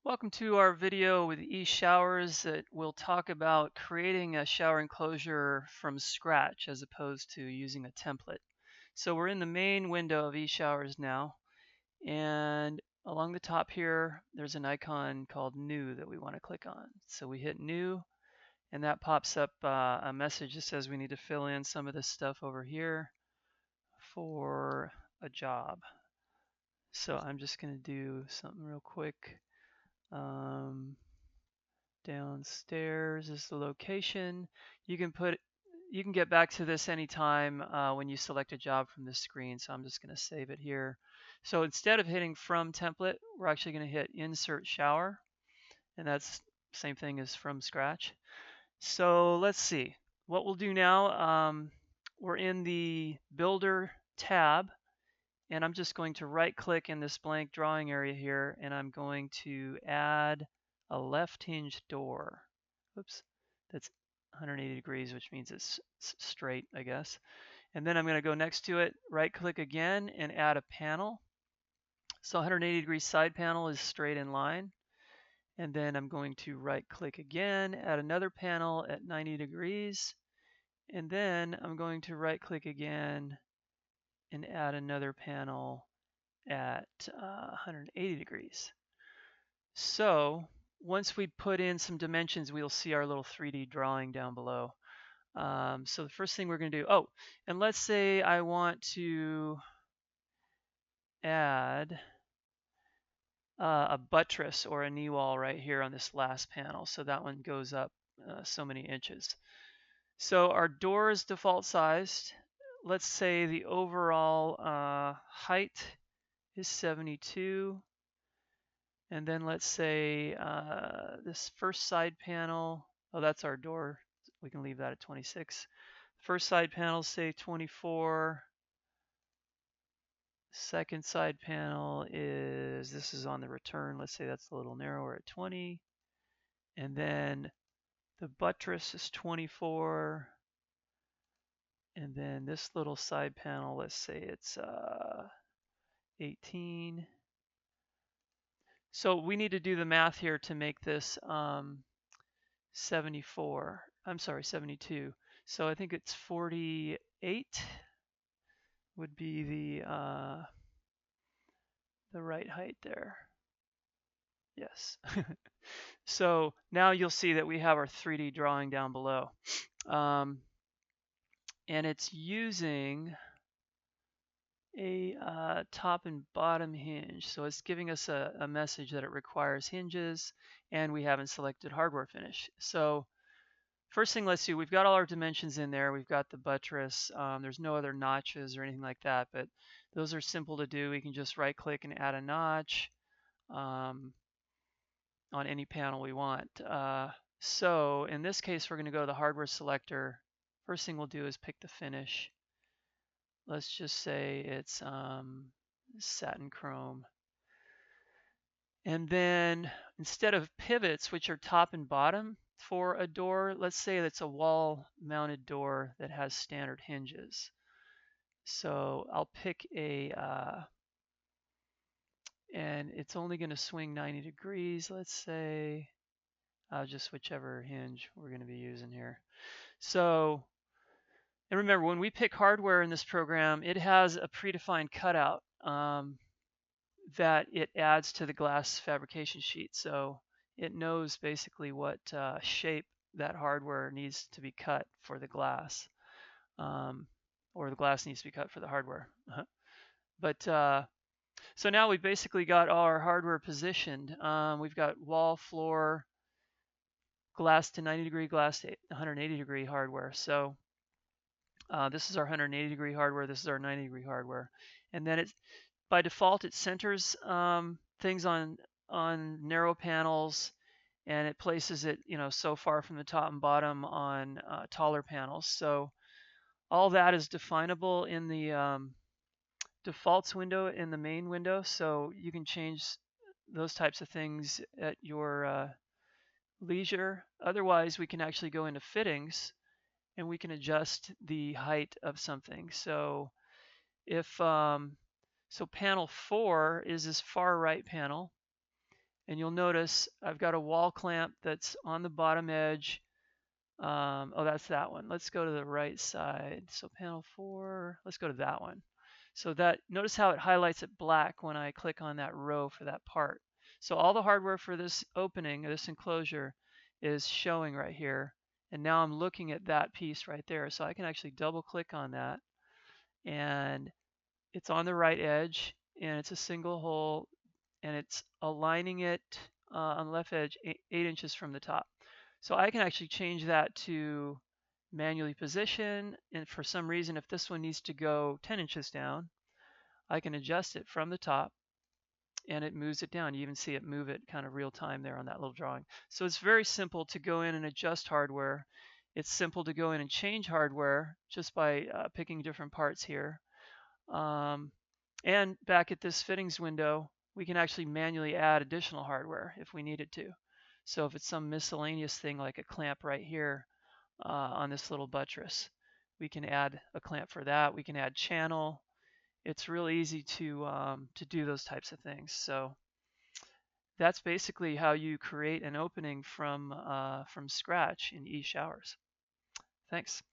Welcome to our video with eShowers that will talk about creating a shower enclosure from scratch as opposed to using a template. So we're in the main window of eShowers now, and along the top here there's an icon called New that we want to click on. So we hit New, and that pops up a message that says we need to fill in some of this stuff over here for a job. So I'm just going to do something real quick. Downstairs is the location. You can get back to this anytime when you select a job from this screen. So I'm just going to save it here. So instead of hitting from template, we're actually going to hit insert shower, and that's the same thing as from scratch. So let's see what we'll do now. We're in the builder tab, and I'm just going to right click in this blank drawing area here, and I'm going to add a left hinge door. Oops, that's 180 degrees, which means it's straight, I guess. And then I'm going to go next to it, right click again, and add a panel. So 180 degree side panel is straight in line. And then I'm going to right click again, add another panel at 90 degrees. And then I'm going to right click again and add another panel at 180 degrees. So once we put in some dimensions, we'll see our little 3D drawing down below. So the first thing we're going to do, and let's say I want to add a buttress or a knee wall right here on this last panel. So that one goes up so many inches. So our door is default sized. Let's say the overall height is 72. And then let's say this first side panel, that's our door. We can leave that at 26. First side panel, say 24. Second side panel this is on the return. Let's say that's a little narrower at 20. And then the buttress is 24. And then this little side panel, let's say it's 18. So we need to do the math here to make this 74. I'm sorry, 72. So I think it's 48 would be the right height there. Yes. So now you'll see that we have our 3D drawing down below. And it's using a top and bottom hinge. So it's giving us a message that it requires hinges, and we haven't selected hardware finish. So first thing, let's see, we've got all our dimensions in there. We've got the buttress. There's no other notches or anything like that, but those are simple to do. We can just right click and add a notch on any panel we want. So in this case, we're going to go to the hardware selector. First thing we'll do is pick the finish. Let's just say it's satin chrome. And then instead of pivots, which are top and bottom for a door, let's say that's a wall mounted door that has standard hinges. So I'll pick and it's only going to swing 90 degrees, let's say. Just whichever hinge we're going to be using here. So, and remember, when we pick hardware in this program, it has a predefined cutout that it adds to the glass fabrication sheet. So it knows basically what shape that hardware needs to be cut for the glass, or the glass needs to be cut for the hardware. But so now we've basically got our hardware positioned. We've got wall, floor, glass to 90 degree, glass to 180 degree hardware. So this is our 180 degree hardware. This is our 90 degree hardware. And then by default, it centers things on narrow panels, and it places it, so far from the top and bottom on taller panels. So all that is definable in the defaults window in the main window. So you can change those types of things at your leisure. Otherwise, we can actually go into fittings and we can adjust the height of something. So if so panel 4 is this far right panel, And you'll notice I've got a wall clamp that's on the bottom edge. Oh, that's that one. Let's go to the right side. So panel 4, let's go to that one. So that, notice how it highlights it black when I click on that row for that part. So all the hardware for this opening, this enclosure, is showing right here. And now I'm looking at that piece right there. So I can actually double click on that, and it's on the right edge, and it's a single hole, and it's aligning it on the left edge 8 inches from the top. So I can actually change that to manually position, and for some reason, if this one needs to go 10 inches down, I can adjust it from the top, and it moves it down. You even see it move it kind of real time there on that little drawing. So it's very simple to go in and adjust hardware. It's simple to go in and change hardware just by picking different parts here. Um, and back at this fittings window, we can actually manually add additional hardware if we needed to. So if it's some miscellaneous thing like a clamp right here on this little buttress, we can add a clamp for that. We can add channel. It's real easy to do those types of things. So that's basically how you create an opening from scratch in eShowers. Thanks.